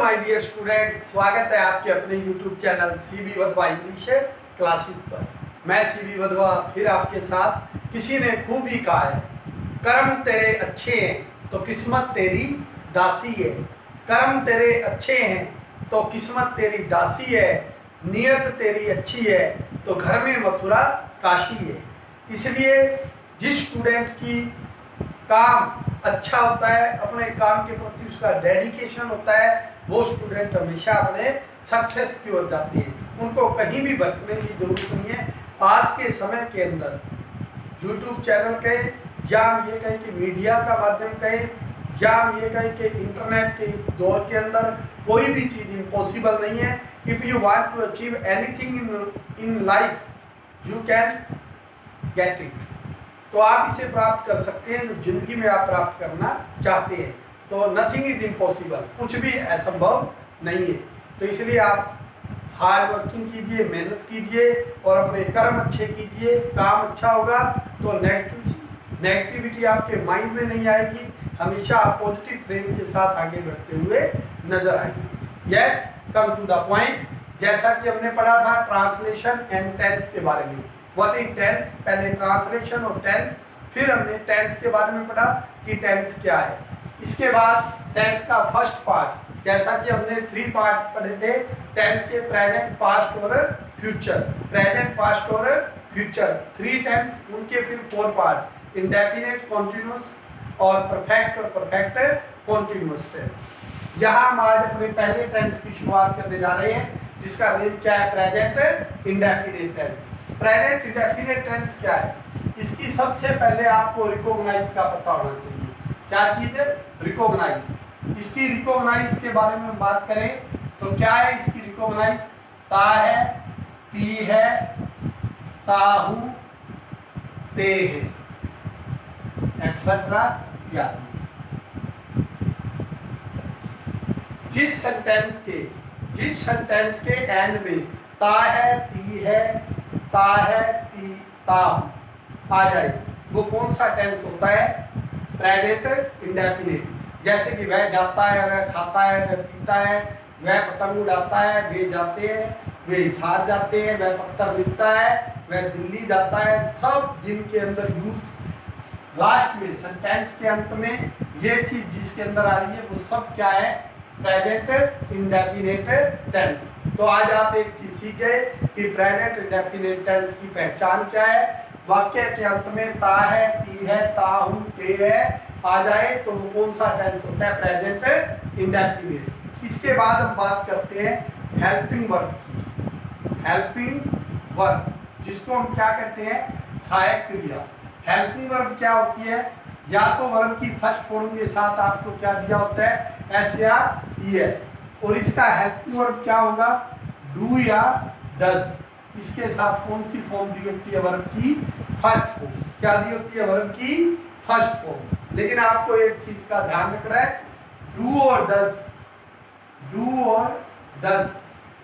My dear student, स्वागत है आपके अपने YouTube channel CB Wadhwa English classes पर। मैं CB वधवा फिर आपके साथ। किसी ने खूब ही कहा है, कर्म तेरे अच्छे हैं तो किस्मत तेरी दासी है। कर्म तेरे अच्छे हैं तो किस्मत तेरी दासी है। नियत तेरी अच्छी है तो घर में मथुरा काशी है। इसलिए जिस स्टूडेंट की काम अच्छा होता है, अपने काम के प्रति उसका डेडिकेशन होता है, वो स्टूडेंट हमेशा अपने सक्सेस की ओर जाते हैं। उनको कहीं भी भटकने की जरूरत नहीं है। आज के समय के अंदर यूट्यूब चैनल कहें या हम ये कहें कि मीडिया का माध्यम कहें या हम ये कहें कि इंटरनेट के इस दौर के अंदर कोई भी चीज़ इम्पॉसिबल नहीं है। If you want to achieve anything in life you can get it. तो आप इसे प्राप्त कर सकते हैं जो जिंदगी में आप प्राप्त करना चाहते हैं। तो नथिंग इज इम्पॉसिबल, कुछ भी असंभव नहीं है। तो इसलिए आप हार्ड वर्किंग कीजिए, मेहनत कीजिए और अपने कर्म अच्छे कीजिए। काम अच्छा होगा तो नेगेटिविटी आपके माइंड में नहीं आएगी। हमेशा आप पॉजिटिव फ्रेम के साथ आगे बढ़ते हुए नजर आएंगे। Yes, come to the point. जैसा कि हमने पढ़ा था ट्रांसलेशन एंड टेंस के बारे में। What is tense? पहले ट्रांसलेशन और टेंस, फिर हमने टेंस के बारे में पढ़ा कि टेंस क्या है। इसके बाद टेंस का फर्स्ट पार्ट, जैसा कि हमने 3 पार्ट्स पढ़े थे टेंस के, प्रेजेंट, पास्ट और फ्यूचर। प्रेजेंट, पास्ट और फ्यूचर 3 टेंस, उनके फिर 4 पार्ट, इंडेफिनिट, कॉन्टिन्यूअस और परफेक्ट और परफेक्ट कॉन्टिन्यूअस टेंस। यहाँ हम आज अपने पहले टेंस की शुरुआत करने जा रहे हैं, जिसका नेम क्या है? Present indefinite tense. Present indefinite tense क्या है? इसकी सबसे पहले आपको रिकॉग्नाइज का पता होना चाहिए। क्या चीज है? रिकॉग्नाइज। इसकी रिकॉग्नाइज के बारे में बात करें तो क्या है इसकी रिकॉग्नाइज? ता है, ती है, ताहू, ते है, एक्सेट्रा इत्यादि। जिस सेंटेंस के एंड में ता है, ती है, ता है, ती, ता आ जाए, वो कौन सा टेंस होता है? Present indefinite. जैसे कि वह जाता है, वह खाता है, वह पीता है, वह पतंग उड़ाता है, वे जाते हैं, वे हिसार जाते हैं, वह पत्थर लिखता है, वह दिल्ली जाता है। सब जिनके अंदर यूज लास्ट में सेंटेंस के अंत में ये चीज जिसके अंदर आ रही है वो सब क्या है? Present indefinite tense. तो आज आप एक चीज सीख गए कि प्रेजेंट इंडेफिनिट टेंस की पहचान क्या है। वाक्य के अंत में ता है, ती है, ता हूं, ते है आ जाए तो वो कौन सा टेंस होता है? Present indefinite. इसके बाद हम बात करते हैं हेल्पिंग वर्ब की। हेल्पिंग वर्ब, जिसको हम क्या कहते हैं? सहायक क्रिया। हेल्पिंग वर्ब क्या होती है? या तो वर्ब की फर्स्ट फॉर्म के साथ आपको क्या दिया होता है? एस या ईएस, और इसका हेल्पिंग वर्ब क्या होगा? डू या डज। इसके साथ कौन सी फॉर्म दी होती है? वर्ब की फर्स्ट फॉर्म। क्या दी होती है? वर्ब की फर्स्ट फॉर्म। लेकिन आपको एक चीज का ध्यान रखना है, डू और डज, डू और डज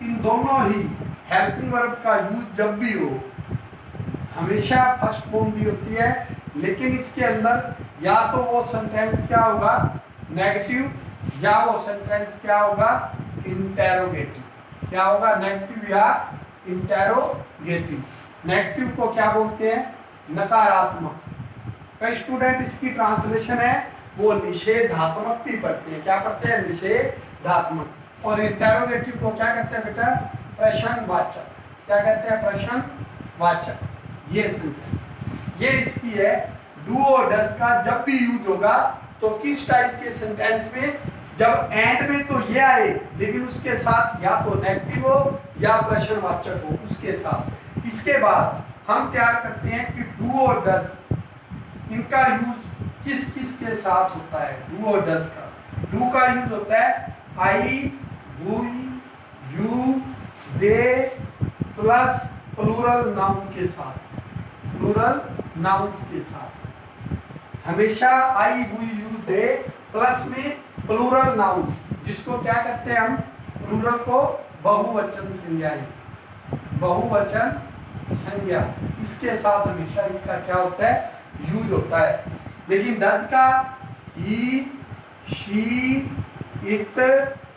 इन दोनों ही हेल्पिंग वर्ब का यूज जब भी हो हमेशा फर्स्ट फॉर्म दी होती है। लेकिन इसके अंदर या तो वो सेंटेंस क्या होगा? नेगेटिव, या वो सेंटेंस क्या होगा? इंटेरोगेटिव। क्या होगा? नेगेटिव या इंटेरोगेटिव। नेगेटिव को क्या बोलते हैं? नकारात्मक। कई स्टूडेंट इसकी ट्रांसलेशन है वो निषेधात्मक भी पढ़ते हैं। क्या पढ़ते हैं? निषेधात्मक। और इंटेरोगेटिव को क्या कहते हैं बेटा? प्रश्नवाचक। क्या कहते हैं? प्रश्नवाचक। ये सेंटेंस ये इसकी है। डू और डज का जब भी यूज होगा तो किस टाइप के सेंटेंस में? जब एंड में तो ये आए लेकिन उसके साथ या तो नेगेटिव हो या प्रश्नवाचक हो उसके साथ। इसके बाद हम तैयार करते हैं कि डू और डज इनका यूज किस किस के साथ होता है? डू और डज का, डू का यूज होता है I, we, you, they plus plural noun के साथ। प्लूरल नाउन्स के साथ हमेशा I, we, you, they plus में प्लूरल नाउन, जिसको क्या कहते हैं हम? प्लूरल को बहुवचन संज्ञाएं। बहुवचन संज्ञा, इसके साथ हमेशा इसका क्या होता है? यूज होता है। लेकिन डज का ही, शी, इट,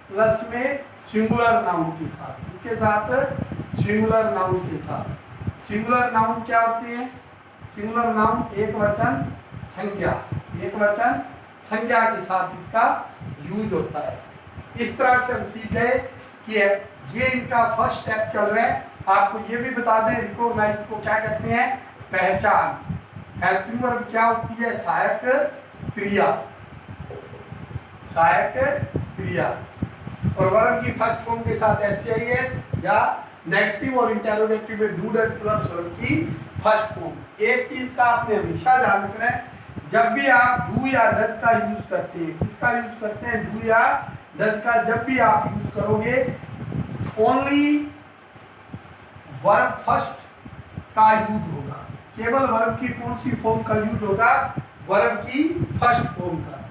प्लस में सिंगुलर नाउन के साथ, इसके साथ सिंगुलर नाउन के साथ। सिंगुलर नाउन क्या होती है? सिंगुलर नाउन एक वचन संज्ञा, एक वचन संज्ञा के साथ इसका यूज होता है। इस तरह से हम सीख गए कि ये इनका फर्स्ट स्टेप चल रहा है। आपको ये भी बता दें रिकॉग्नाइज को क्या कहते हैं? पहचान। हेल्पिंग वर्ब क्या होती है? सहायक क्रिया, सहायक क्रिया। और वर्ब की फर्स्ट फॉर्म के साथ एस या नेगेटिव और इंटेरोगेटिव में डू डज प्लस वर्ब की फर्स्ट फॉर्म। एक चीज का आपने हमेशा ध्यान रखना है, जब भी आप डू या डज का यूज करते हैं, किसका यूज करते हैं? डू या डज का जब भी आप यूज करोगे, ओनली वर्ब फर्स्ट का यूज होगा। केवल वर्ब की कौन सी फॉर्म का यूज होगा? वर्ब की फर्स्ट फॉर्म का।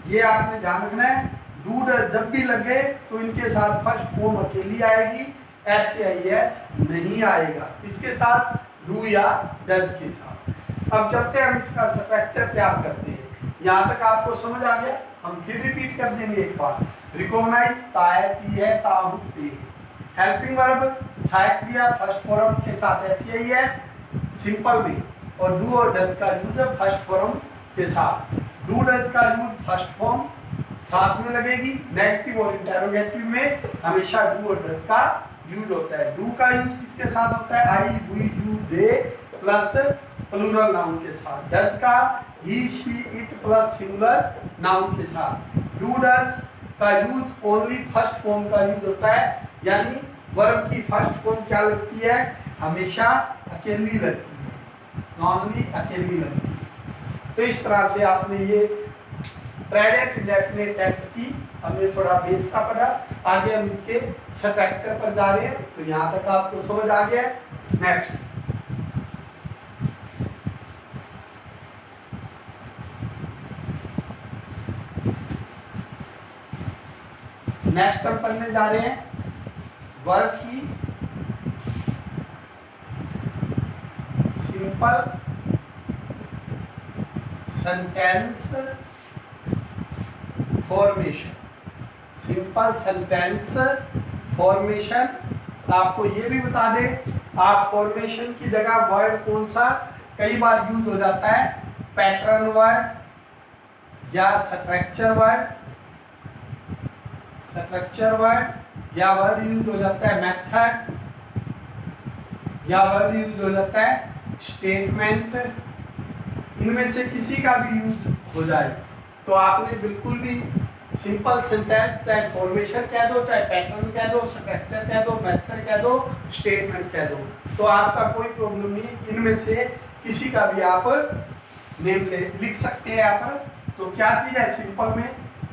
ये आपने ध्यान रखना है। डू डज जब भी लगे तो इनके साथ फर्स्ट फॉर्म अकेली आएगी, एस नहीं आएगा। इसके साथ डू या डज के साथ। अब चलते हैं हम इसका स्ट्रक्चर क्या करते हैं। यहाँ तक आपको समझ आ गया? हम फिर रिपीट कर देंगे एक बार। रिकॉग्नाइज ता है, ती है, ता हूं, ते। हेल्पिंग वर्ब सहायक क्रिया फर्स्ट फॉर्म के साथ एस सिंपल में, और डू और डज का यूज फर्स्ट फॉर्म के साथ। डू डज का यूज फर्स्ट फॉर्म साथ में लगेगी। नेगेटिव और इंटेरोगेटिव में हमेशा डू और डज का यूज होता है। डू का यूज किसके साथ होता है? I, we, you, they plus plural noun के साथ। डज का he, she, it plus singular noun के साथ। डू डज का यूज ओनली फर्स्ट फॉर्म का यूज होता है, यानी वर्ब की फर्स्ट फॉर्म क्या लगती है? हमेशा अकेली लगती है, नॉर्मली अकेली लगती है। तो इस तरह से आपने ये प्रेजेंट इंडेफिनिट टेंस की हमने थोड़ा बेस सा पढ़ा। आगे हम इसके स्ट्रक्चर पर जा रहे हैं। तो यहाँ तक आपको समझ आ गया। नेक्स्ट हम पढ़ने जा रहे हैं वर्ब की simple sentence formation. Simple sentence formation. आपको ये भी बता दें, आप फॉर्मेशन की जगह वर्ड कौन सा कई बार यूज हो जाता है? पैटर्न वर्ड या स्ट्रक्चर वर्ड, या वर्ड यूज हो जाता है मेथड, या वर्ड यूज हो जाता है स्टेटमेंट। इनमें से किसी का भी यूज हो जाए तो आपने बिल्कुल भी सिंपल सेंटेंस चाहे फॉर्मेशन कह दो, चाहे पैटर्न कह दो, स्ट्रक्चर कह दो, मेथड कह दो, स्टेटमेंट कह दो, तो आपका कोई प्रॉब्लम नहीं। इनमें से किसी का भी आप नेम लिख सकते हैं यहाँ पर। तो क्या चीज है सिंपल में?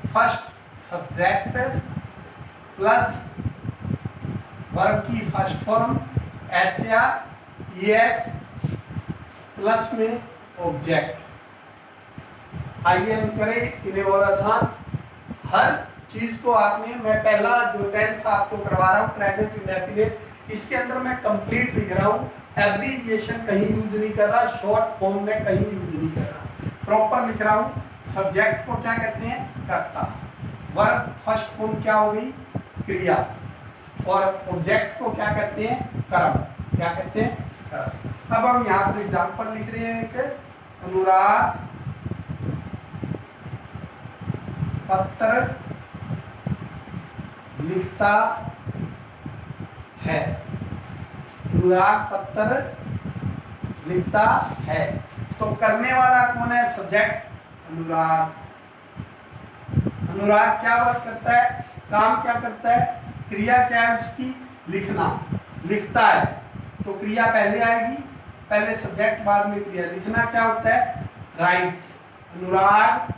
फर्स्ट सब्जेक्ट प्लस वर्ब की फर्स्ट फॉर्म एस या एस प्लस में ऑब्जेक्ट। आइए हम करें इन्हें और आसान। हर चीज को आपने, मैं पहला जो टेंस आपको करवा रहा हूँ प्रेजेंट इंडेफिनिट, इसके अंदर मैं कंप्लीट लिख रहा हूँ, एब्रीविएशन कहीं यूज नहीं कर रहा, शॉर्ट फॉर्म में कहीं यूज नहीं कर रहा, प्रॉपर लिख रहा हूँ। सब्जेक्ट को क्या कहते हैं? कर्ता। वर्ब फर्स्ट फॉर्म क्या हो गई? क्रिया। और ऑब्जेक्ट को क्या कहते हैं? कर्म। क्या कहते हैं? कर्म। अब हम यहाँ पर एग्जाम्पल लिख रहे हैं। एक अनुराग पत्र लिखता है। अनुराग पत्र लिखता है। तो करने वाला कौन है? सब्जेक्ट अनुराग। अनुराग क्या वर्क करता है? काम क्या करता है? क्रिया क्या है उसकी? लिखना। लिखता है तो क्रिया पहले आएगी, पहले सब्जेक्ट बाद में क्रिया। लिखना क्या होता है? राइट्स। अनुराग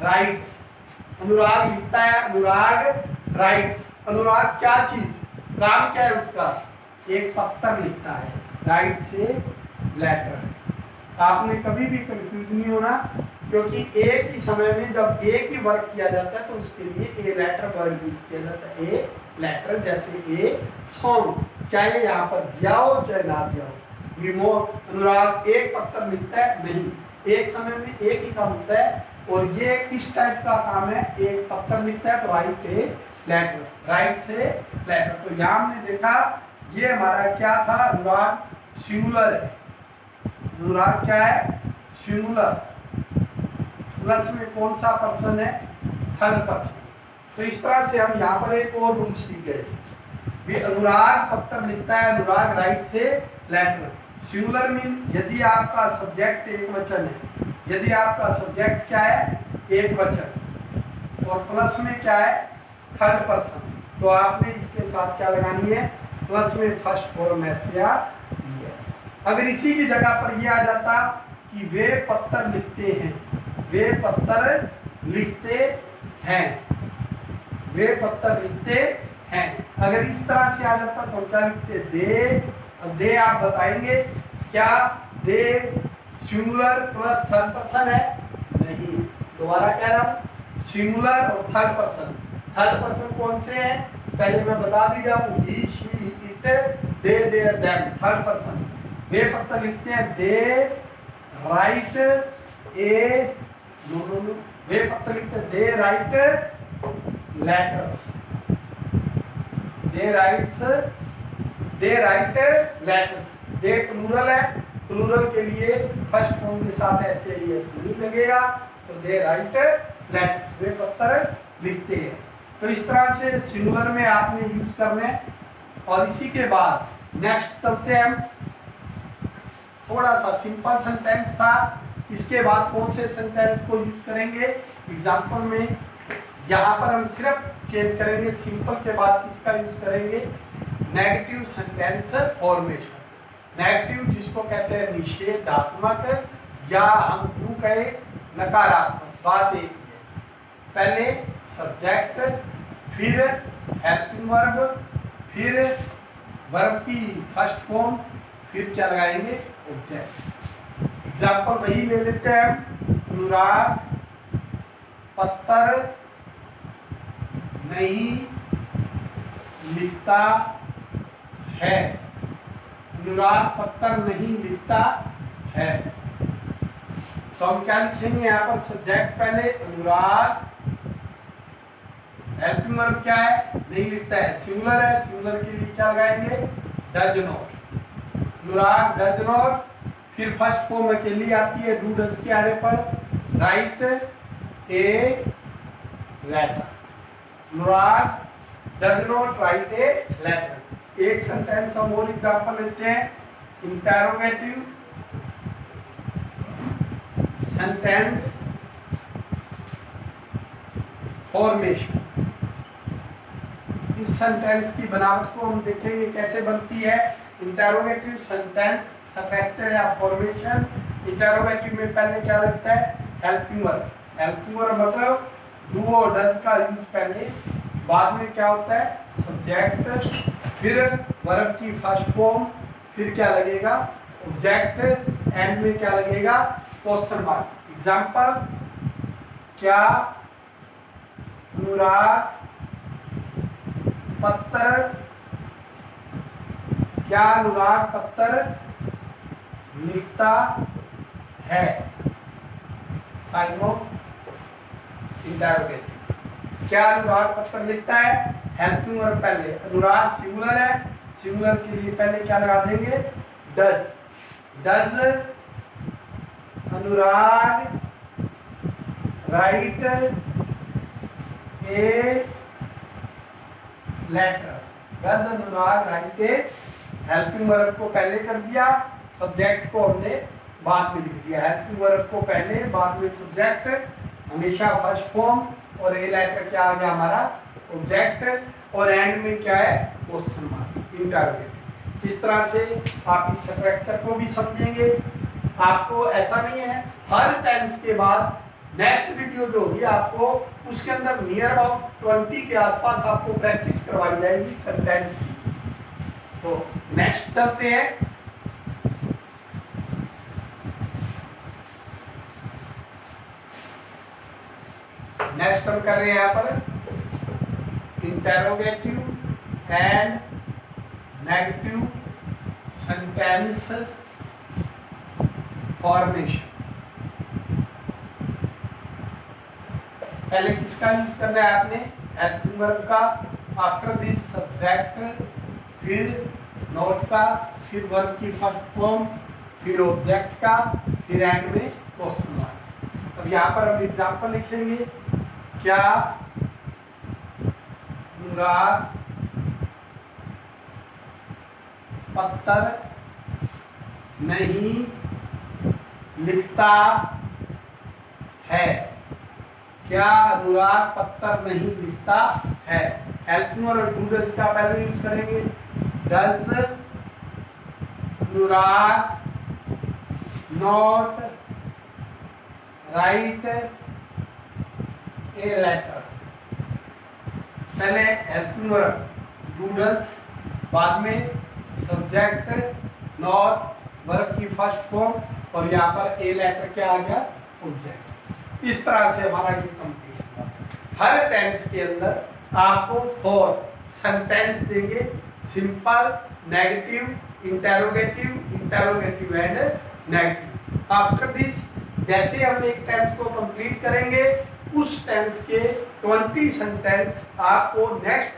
राइट्स। अनुराग लिखता है, अनुराग राइट्स। अनुराग क्या चीज, काम क्या है उसका? एक पत्र लिखता है। राइट से लेटर। आपने कभी भी कंफ्यूज नहीं होना, क्योंकि एक ही समय में जब एक ही वर्क किया जाता है तो उसके लिए ए लेटर वर्ड यूज किया जाता है। ए लेटर, जैसे ए सॉन्ग, चाहे यहाँ पर दिया हो चाहे ना दिया हो। रिमोट। अनुराग एक पत्र लिखता है, नहीं, एक समय में एक ही काम होता है। और ये किस टाइप का काम है? एक पत्र लिखता है तो राइट ए लेटर, राइट से लेटर। तो यहाँ हमने देखा ये हमारा क्या था, अनुराग सिंगुलर है। अनुराग क्या है, सिंगुलर, प्लस में कौन सा पर्सन है, थर्ड पर्सन। तो इस तरह से हम यहाँ पर एक और रूल सीख गए भी अनुराग पत्र लिखता है, अनुराग राइट से लेटर। सिंगुलर मीन यदि आपका सब्जेक्ट एक वचन है, यदि आपका सब्जेक्ट क्या है, एक वचन, और प्लस में क्या है, थर्ड पर्सन, तो आपने इसके साथ क्या लगानी है, प्लस में फर्स्ट फॉर्म एस या एस। अगर इसी की जगह पर ये आ जाता कि वे पत्र लिखते हैं, वे पत्र लिखते हैं, वे पत्र लिखते हैं, अगर इस तरह से आ जाता तो क्या लिखते, दे। अब दे आप बताएंगे क्या दे सिंगुलर प्लस थर्ड पर्सन है, नहीं। दोबारा कह रहा हूं, सिंगुलर और थर्ड पर्सन। थर्ड पर्सन कौन से हैं, पहले मैं बता भी जाऊं, he, she, it, they, their, them, third person. वे पत्र लिखते हैं, दे राइट ए, वे पत्र लिखते हैं, they write letters, they writes, they write letters. They plural है, प्लूरल के लिए फर्स्ट फॉर्म के साथ ऐसे ही एस नहीं लगेगा, तो दे राइट लेटर्स, वे पत्र लिखते हैं। तो इस तरह से सिंगुलर में आपने यूज करने। और इसी के बाद नेक्स्ट चलते हैं हम, थोड़ा सा सिंपल सेंटेंस था, इसके बाद कौन से सेंटेंस को यूज करेंगे एग्जाम्पल में। यहाँ पर हम सिर्फ चेंज करेंगे, सिंपल के बाद किसका यूज करेंगे, नेगेटिव सेंटेंस फॉर्मेशन। नेगेटिव जिसको कहते हैं निषेधात्मक, या हम यूं कहें नकारात्मक। बात एक है, पहले सब्जेक्ट, फिर हेल्पिंग वर्ब, फिर वर्ब की फर्स्ट फॉर्म, फिर क्या लगाएंगे, ऑब्जेक्ट। एग्जाम्पल वही ले लेते हैं हम, अनुराग पत्र नहीं लिखता है, अनुराग पत्र नहीं लिखता है। तो हम क्या लिखेंगे यहाँ पर, सब्जेक्ट पहले अनुराग, हेल्पिंग वर्ब क्या है, नहीं लिखता है, सिंगुलर है, सिंगुलर के लिए क्या लगाएंगे, does not, Anurag does not. फिर फर्स्ट फॉर्म अकेली आती है, डू डज के आने पर, write a letter, Anurag does not write a letter. एक सेंटेंस हम और एग्जांपल लेते हैं, इंटरोगेटिव सेंटेंस फॉर्मेशन। इस सेंटेंस की बनावट को हम देखेंगे कैसे बनती है। इंटरोगेटिव सेंटेंस स्ट्रक्चर या फॉर्मेशन। इंटरोगेटिव में पहले क्या लगता है, हेल्पिंग वर्ब। हेल्पिंग वर्ब मतलब डू और डज का यूज पहले, बाद में क्या होता है, सब्जेक्ट, फिर वर्ब की फर्स्ट फॉर्म, फिर क्या लगेगा, ऑब्जेक्ट, एंड में क्या लगेगा, क्वेश्चन मार्क। एग्जाम्पल, क्या अनुराग पत्र, क्या अनुराग पत्र लिखता है, साइन ऑफ इंटरोगेटिव। क्या अनुराग पत्र लिखता है, हेल्पिंग वर्ब पहले, अनुराग सिंगुलर है, सिंगुलर के लिए पहले क्या लगा देंगे, does. Does Anurag write a letter, does Anurag write a. Helping verb को पहले कर दिया, सब्जेक्ट को हमने बाद में लिख दिया। हेल्पिंग वर्ब को पहले, बाद में सब्जेक्ट, हमेशा फर्स्ट फॉर्म, और ए लेटर क्या आ गया हमारा, ऑब्जेक्ट, और एंड में क्या है, क्वेश्चन मार्क, इंटरोगेटिव। इस तरह से आप इस स्ट्रक्चर को भी समझेंगे। आपको ऐसा नहीं है, हर टेंस के बाद नेक्स्ट वीडियो जो होगी आपको उसके अंदर नियर अबाउट 20 के आसपास आपको प्रैक्टिस करवाई जाएगी सेंटेंस की। तो नेक्स्ट चलते हैं। नेक्स्ट हम कर रहे हैं यहाँ पर interrogative and negative sentence formation. पहले किसका यूज करना है आपने, हेल्पिंग वर्ब का, आफ्टर दिस सब्जेक्ट, फिर नोट का, फिर वर्ब की फर्स्ट फॉर्म, फिर ऑब्जेक्ट का, फिर एंड में क्वेश्चन मार्क। अब यहाँ पर हम एग्जाम्पल लिखेंगे। क्या अनुराग पत्र नहीं लिखता है? क्या अनुराग पत्र नहीं लिखता है? हेल्पिंग और डूडल्स का पहले यूज करेंगे। Does Anurag not write a letter? पहले हेल्पिंग वर्ब डूडल्स, बाद में सब्जेक्ट नॉट, वर्ब की फर्स्ट फॉर्म, और यहाँ पर ए लेटर क्या आ गया? ऑब्जेक्ट। इस तरह से हमारा ये कंप्लीट हुआ। हर टेंस के अंदर आपको 4 सेंटेंस देंगे, simple, negative, interrogative, interrogative and negative. After this जैसे हम एक टेंस को कंप्लीट करेंगे, उस टेंस के 20 सेंटेंस आपको नेक्स्ट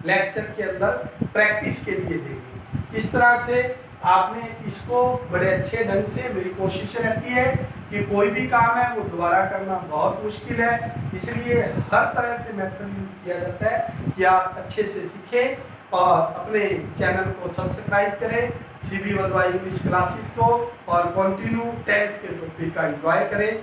लेक्चर के अंदर प्रैक्टिस के लिए देंगे। इस तरह से आपने इसको बड़े अच्छे ढंग से, मेरी कोशिश रहती है कि कोई भी काम है वो दोबारा करना बहुत मुश्किल है, इसलिए हर तरह से मेथड यूज किया जाता है कि आप अच्छे से सीखें और अपने चैनल को सब्सक्राइब करें, CB वधवा इंग्लिश क्लासेस को, और कंटिन्यू टेंस के टॉपिक का एंजॉय करें।